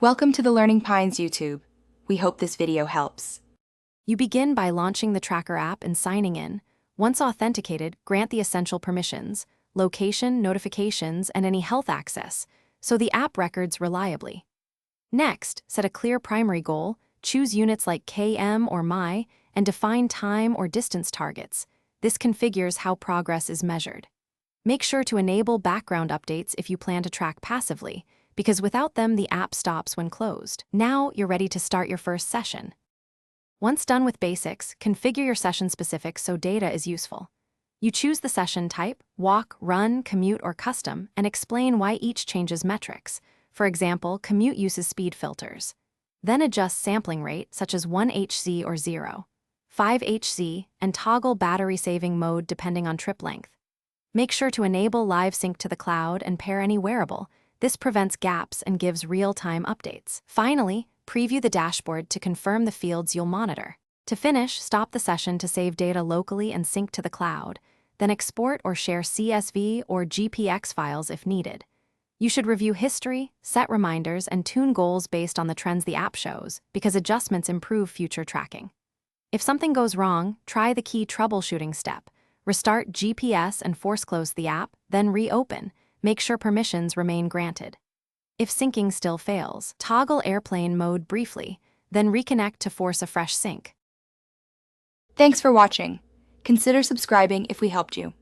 Welcome to the Learning Pines YouTube. We hope this video helps. You begin by launching the Tracker app and signing in. Once authenticated, grant the essential permissions, location, notifications, and any health access, so the app records reliably. Next, set a clear primary goal, choose units like km or mi, and define time or distance targets. This configures how progress is measured. Make sure to enable background updates if you plan to track passively, because without them, the app stops when closed. Now you're ready to start your first session. Once done with basics, configure your session specifics so data is useful. You choose the session type, walk, run, commute, or custom, and explain why each changes metrics. For example, commute uses speed filters. Then adjust sampling rate, such as 1 HZ or 0, 5 HZ, and toggle battery saving mode depending on trip length. Make sure to enable live sync to the cloud and pair any wearable. This prevents gaps and gives real-time updates. Finally, preview the dashboard to confirm the fields you'll monitor. To finish, stop the session to save data locally and sync to the cloud, then export or share CSV or GPX files if needed. You should review history, set reminders, and tune goals based on the trends the app shows, because adjustments improve future tracking. If something goes wrong, try the key troubleshooting step. Restart GPS and force close the app, then reopen. Make sure permissions remain granted. If syncing still fails, toggle airplane mode briefly, then reconnect to force a fresh sync. Thanks for watching. Consider subscribing if we helped you.